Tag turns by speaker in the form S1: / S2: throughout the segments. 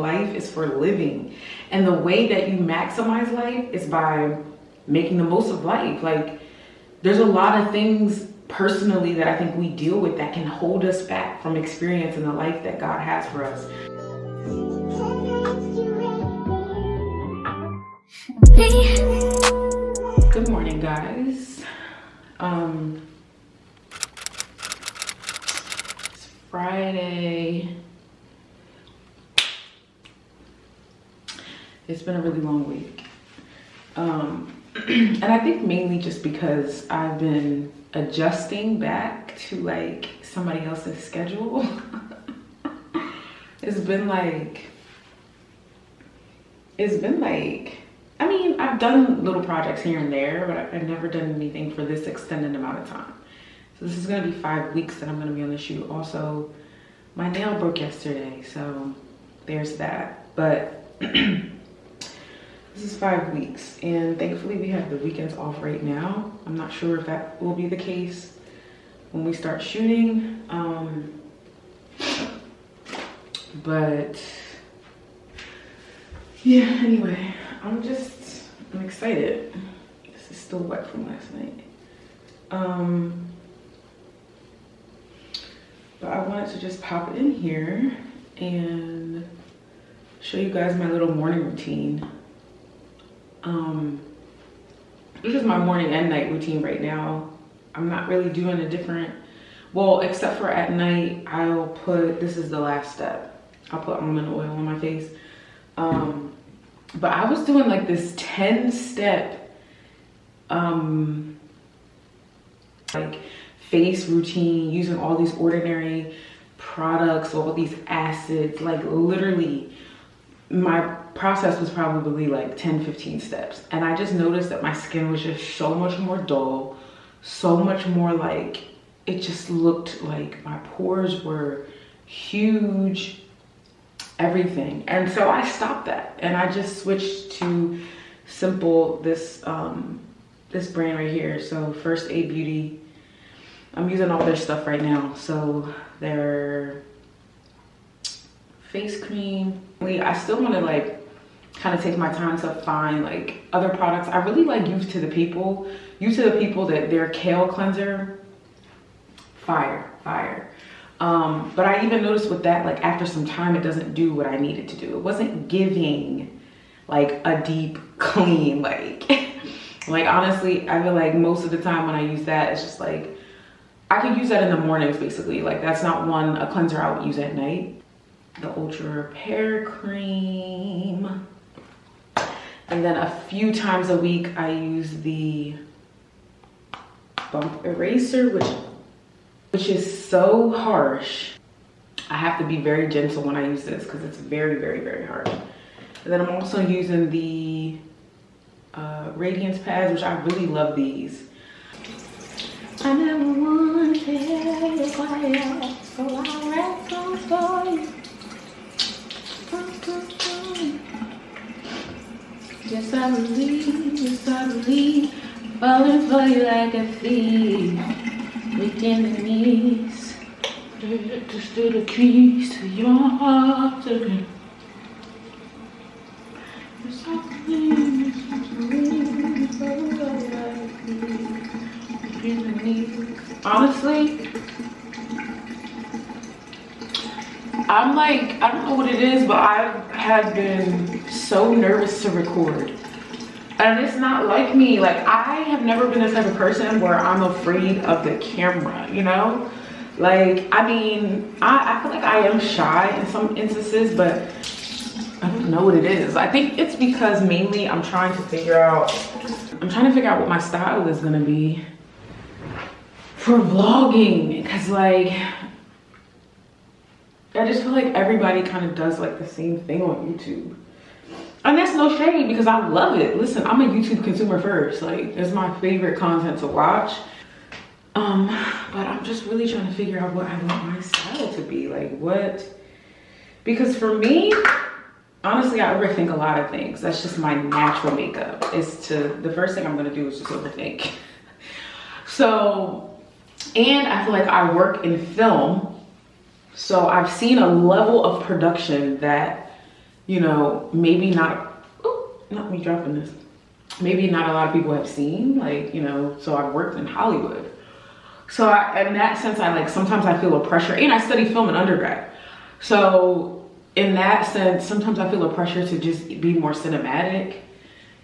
S1: life is for living. And the way that you maximize life is by making the most of life. Like, there's a lot of things personally that I think we deal with that can hold us back from experiencing the life that God has for us. Good morning, guys. It's Friday. It's been a really long week. And I think mainly just because I've been adjusting back to like somebody else's schedule. It's been like, I mean, I've done little projects here and there, but I've never done anything for this extended amount of time. So this is gonna be 5 weeks that I'm gonna be on the shoot. Also, my nail broke yesterday, so there's that. But this is 5 weeks, and thankfully we have the weekends off right now. I'm not sure if that will be the case when we start shooting. But yeah, anyway, I'm excited. This is still wet from last night. But I wanted to just pop in here and show you guys my little morning routine. This is my morning and night routine right now. I'm not really doing a different, well, except for at night, I'll put, this is the last step, I'll put almond oil on my face. But I was doing like this 10-step like face routine, using all these ordinary products, all these acids, like literally my process was probably like 10-15 steps. And I just noticed that my skin was just so much more dull, so much more like, it just looked like my pores were huge, everything. And so I stopped that and I just switched to simple, this brand right here. So First Aid Beauty, I'm using all their stuff right now. So their face cream, I still want to like kind of take my time to find like other products. I really like Youth to the People that their kale cleanser, fire. But I even noticed with that, like after some time, it doesn't do what I needed to do. It wasn't giving like a deep clean, like honestly, I feel like most of the time when I use that, it's just like, I could use that in the mornings basically. Like that's not a cleanser I would use at night. The Ultra Repair Cream. And then a few times a week, I use the Bump Eraser, which is so harsh. I have to be very gentle when I use this because it's very, very, very harsh. And then I'm also using the Radiance pads, which I really love these. I never wanted to quiet, so I read some stories. Yes, I believe, falling for you like a thief. Within the knees, just do the keys to your heart again. Yes, I believe, falling for you like a thief. Within the knees. Honestly, I'm like, I don't know what it is, but I have been so nervous to record. And it's not like me. Like, I have never been the type of person where I'm afraid of the camera, you know? Like, I mean, I feel like I am shy in some instances, but I don't know what it is. I think it's because mainly I'm trying to figure out what my style is gonna be for vlogging. Because like, I just feel like everybody kind of does like the same thing on YouTube. And that's no shade because I love it. Listen, I'm a YouTube consumer first. Like, it's my favorite content to watch. But I'm just really trying to figure out what I want my style to be. Like what, because for me, honestly, I overthink a lot of things. That's just my natural makeup. The first thing I'm gonna do is just overthink. So, and I feel like I work in film. So I've seen a level of production that you know, maybe not, oh, not me dropping this. Maybe not a lot of people have seen, like, you know, so I've worked in Hollywood. So in that sense, I like, sometimes I feel a pressure, and I studied film in undergrad. So in that sense, sometimes I feel a pressure to just be more cinematic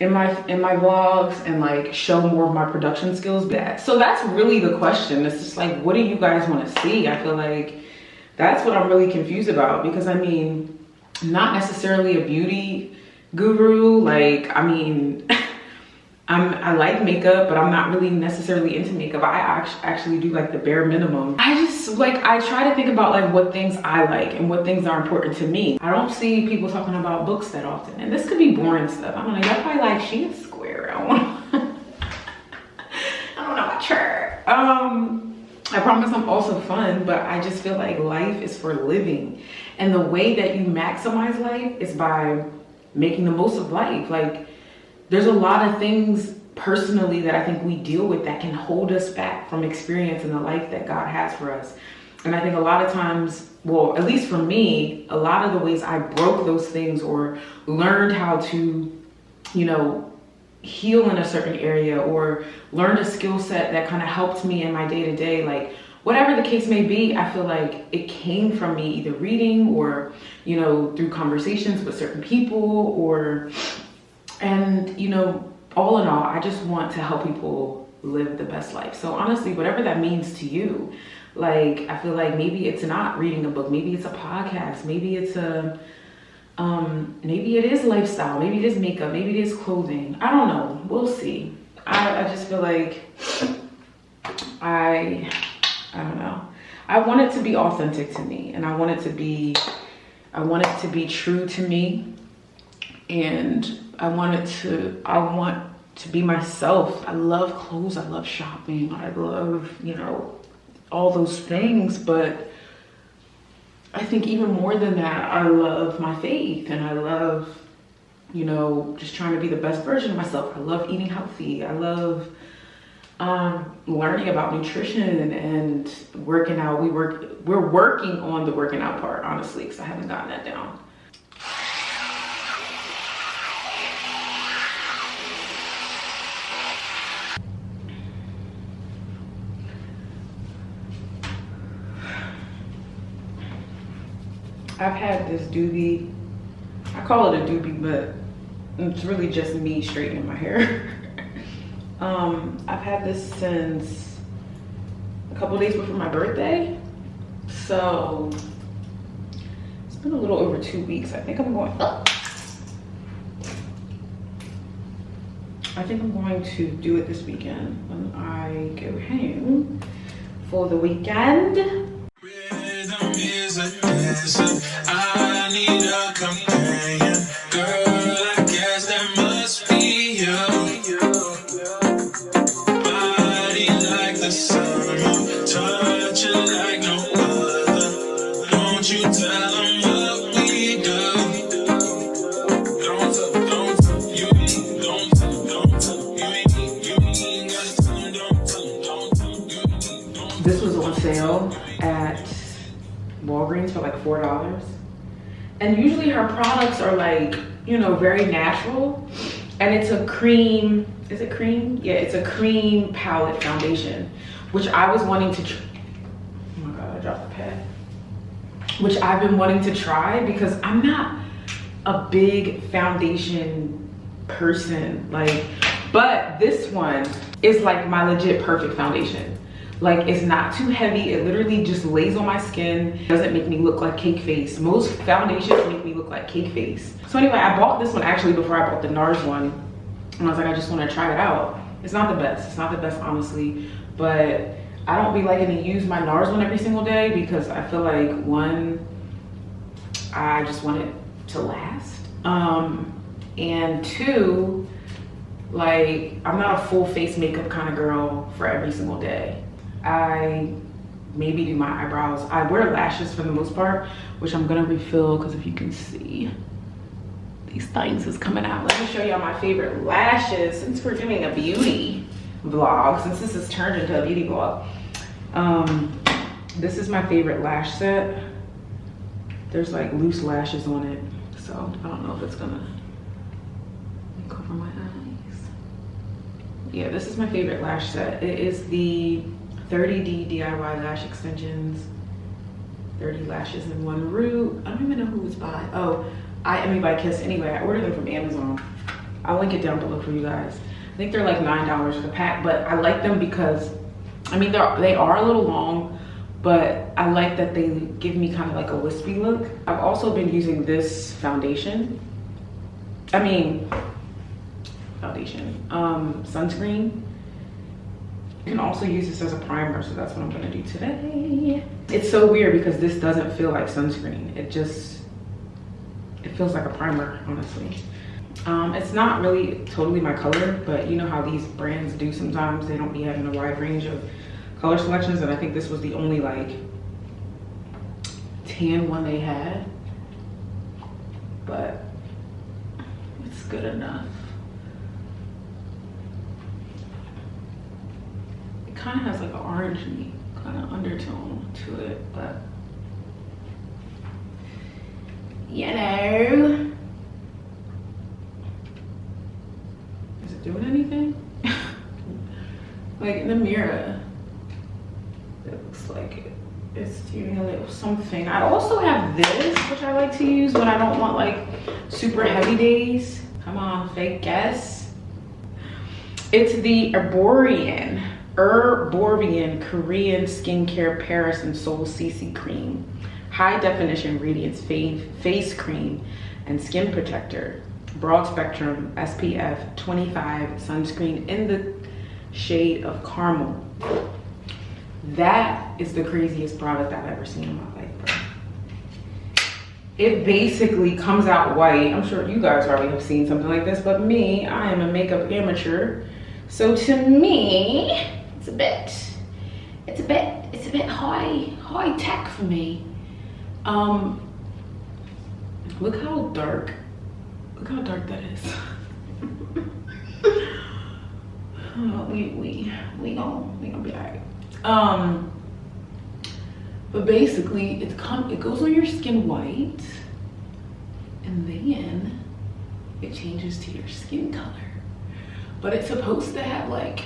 S1: in my vlogs and like show more of my production skills. So that's really the question. It's just like, what do you guys want to see? I feel like that's what I'm really confused about, because I mean, not necessarily a beauty guru. Like, I mean, I like makeup, but I'm not really necessarily into makeup. I actually do like the bare minimum. I just like, I try to think about like what things I like and what things are important to me. I don't see people talking about books that often, and this could be boring stuff. I don't know, y'all probably like, she is square. I don't know about her. I promise I'm also fun, but I just feel like life is for living. And the way that you maximize life is by making the most of life. Like, there's a lot of things personally that I think we deal with that can hold us back from experiencing the life that God has for us. And I think a lot of times, well, at least for me, a lot of the ways I broke those things or learned how to, you know, heal in a certain area or learned a skill set that kind of helped me in my day-to-day, like whatever the case may be, I feel like it came from me either reading or, you know, through conversations with certain people or, and, you know, all in all, I just want to help people live the best life. So honestly, whatever that means to you, like, I feel like maybe it's not reading a book, maybe it's a podcast, maybe it's a, maybe it is lifestyle, maybe it is makeup, maybe it is clothing. I don't know, we'll see. I just feel like, I don't know. I want it to be authentic to me, and I want it to be true to me, and I want to be myself. I love clothes, I love shopping, I love, you know, all those things, but I think even more than that, I love my faith, and I love, you know, just trying to be the best version of myself. I love eating healthy. I love learning about nutrition and working out. We're working on the working out part, honestly, because I haven't gotten that down. I've had this doobie, I call it a doobie, but it's really just me straightening my hair. I've had this since a couple days before my birthday. So it's been a little over 2 weeks. I think I'm going to do it this weekend when I go home for the weekend. I need a companion, girl. I guess that must be you. Body like the summer, touch it like no other. Don't you tell them what we do. Don't tell you ain't, don't tell you ain't gotta tell them, don't tell you. This was on sale at Walgreens for like $4, and usually her products are like, you know, very natural, and it's a cream, is it cream? Yeah, it's a cream palette foundation, which I was wanting to oh my god, I dropped the pad, which I've been wanting to try because I'm not a big foundation person, like, but this one is like my legit perfect foundation. Like, it's not too heavy. It literally just lays on my skin. Doesn't make me look like cake face. Most foundations make me look like cake face. So anyway, I bought this one actually before I bought the NARS one. And I was like, I just want to try it out. It's not the best. It's not the best, honestly. But I don't be liking to use my NARS one every single day because I feel like, one, I just want it to last. And two, like, I'm not a full face makeup kind of girl for every single day. I maybe do my eyebrows. I wear lashes for the most part, which I'm gonna refill because if you can see, these things is coming out. Let me show y'all my favorite lashes since we're doing a beauty vlog, since this has turned into a beauty vlog. This is my favorite lash set. There's like loose lashes on it. so I don't know if it's gonna cover my eyes. Yeah, this is my favorite lash set. It is the 30D DIY lash extensions. 30 lashes in one root. I don't even know who it's by. Oh, I mean by Kiss. Anyway, I ordered them from Amazon. I'll link it down below for you guys. I think they're like $9 for the pack, but I like them because, I mean, they are a little long, but I like that they give me kind of like a wispy look. I've also been using this foundation. Sunscreen. You can also use this as a primer, so that's what I'm gonna do today. It's so weird because this doesn't feel like sunscreen. It feels like a primer, honestly. It's not really totally my color, but you know how these brands do sometimes. They don't be having a wide range of color selections, and I think this was the only like tan one they had, but it's good enough. It kind of has like an orangey kind of undertone to it, but you know. Is it doing anything? Like in the mirror, it looks like it's doing a little something. I also have this, which I like to use when I don't want like super heavy days. Come on, fake guess. It's the Herborian Korean Skincare Paris and Seoul CC Cream. High definition radiance face cream and skin protector. Broad spectrum SPF 25 sunscreen in the shade of caramel. That is the craziest product I've ever seen in my life, bro. It basically comes out white. I'm sure you guys probably have seen something like this, but me, I am a makeup amateur. So to me, it's a bit high tech for me. Look how dark that is. we gonna be alright. But basically it goes on your skin white, and then it changes to your skin color. But it's supposed to have like,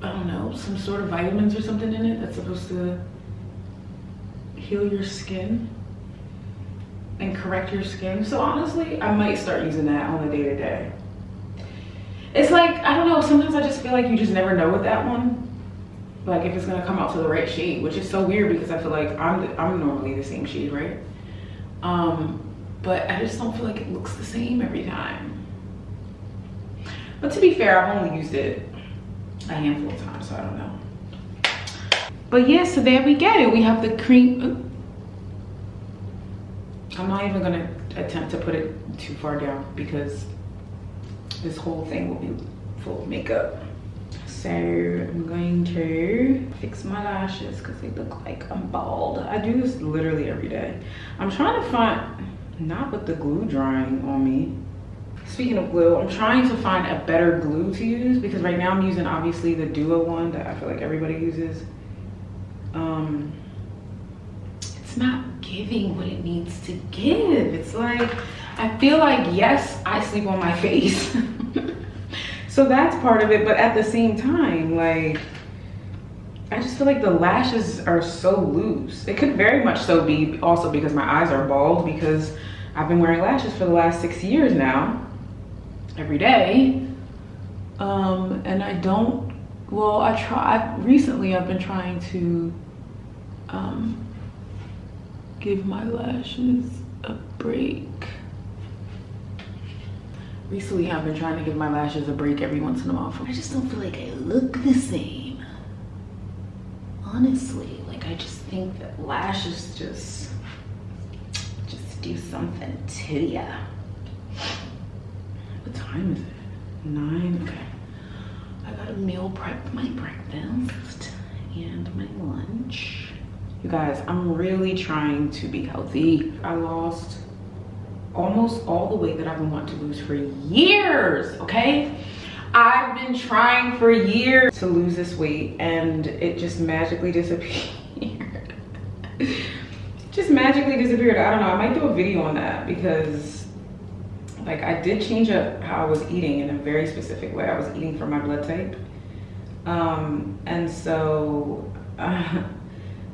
S1: I don't know, some sort of vitamins or something in it that's supposed to heal your skin and correct your skin. So honestly, I might start using that on a day-to-day. It's like, I don't know, sometimes I just feel like you just never know with that one, like if it's gonna come out to the right shade, which is so weird because I feel like I'm normally the same shade, right? But I just don't feel like it looks the same every time. But to be fair, I've only used it a handful of times, so I don't know. But yeah, so there we go. We have the cream. I'm not even gonna attempt to put it too far down because this whole thing will be full of makeup. So I'm going to fix my lashes because they look like I'm bald. I do this literally every day. I'm trying to find, not with the glue drying on me. Speaking of glue, I'm trying to find a better glue to use because right now I'm using obviously the Duo one that I feel like everybody uses. It's not giving what it needs to give. It's like, I feel like, yes, I sleep on my face. So that's part of it, but at the same time, like, I just feel like the lashes are so loose. It could very much so be also because my eyes are bald because I've been wearing lashes for the last 6 years now, every day. And I don't, well, recently I've been trying to give my lashes a break. Recently I've been trying to give my lashes a break every once in a while. I just don't feel like I look the same. Honestly, like I just think that lashes just do something to ya. What time is it? 9, okay. I gotta meal prep my breakfast and my lunch. You guys, I'm really trying to be healthy. I lost almost all the weight that I've been wanting to lose for years, okay? I've been trying for years to lose this weight and it just magically disappeared. Just magically disappeared. I don't know, I might do a video on that because Like I did change up how I was eating in a very specific way. I was eating for my blood type. And so I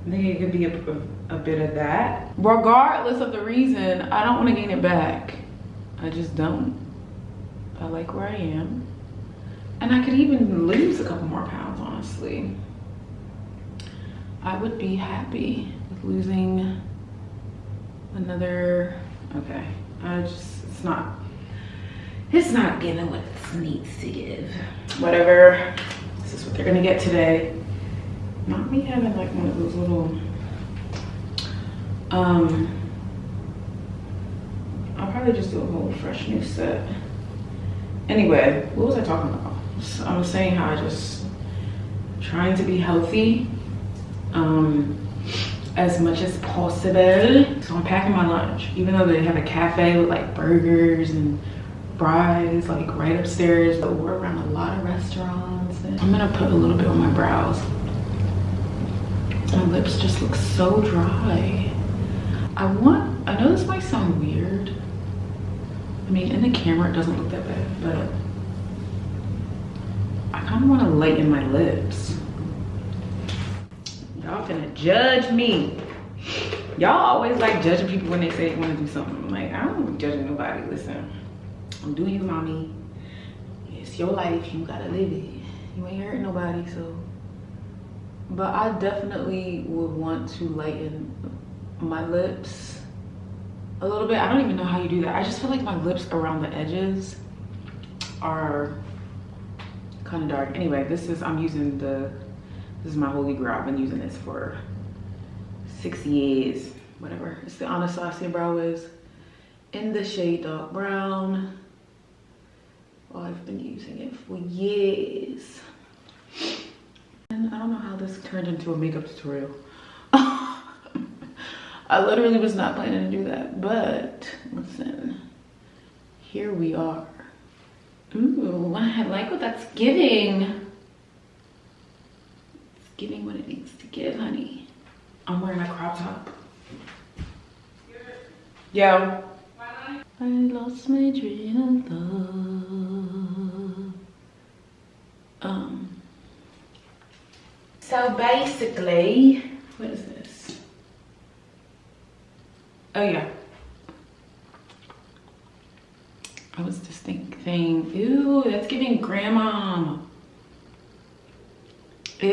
S1: think it could be a bit of that. Regardless of the reason, I don't want to gain it back. I just don't. I like where I am. And I could even lose a couple more pounds, honestly. I would be happy with losing another, okay. It's not giving what it needs to give. Whatever, this is what they're gonna get today. Not me having like one of those little, I'll probably just do a whole fresh new set. Anyway, what was I talking about? So I was saying how I just trying to be healthy as much as possible. So I'm packing my lunch, even though they have a cafe with like burgers and fries like right upstairs. But we're around a lot of restaurants. And I'm gonna put a little bit on my brows. My lips just look so dry. I know this might sound weird. I mean, in the camera, it doesn't look that bad, but I kind of want to lighten my lips. Y'all finna judge me. Y'all always like judging people when they say they want to do something. Like, I don't be judging nobody. Listen, do you, mommy? It's your life. You gotta live it. You ain't hurting nobody, so. But I definitely would want to lighten my lips a little bit. I don't even know how you do that. I just feel like my lips around the edges are kind of dark. Anyway, this is my holy grail. I've been using this for 6 years, whatever. It's the Anastasia Brow Wiz in the shade dark brown. Oh, I've been using it for years. And I don't know how this turned into a makeup tutorial. I literally was not planning to do that, but listen, here we are. Ooh, I like what that's giving. It's giving what it needs to give, honey. I'm wearing a crop top. Yo. I lost my dream of love. So basically, what is this? Oh yeah. I was just thinking, ew, that's giving grandma. Ew.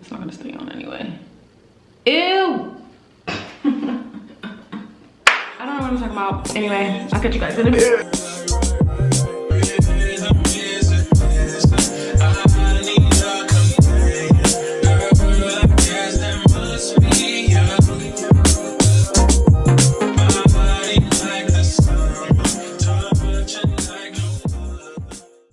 S1: It's not gonna stay on anyway. Ew. I don't know what I'm talking about. Anyway, I'll catch you guys in a bit.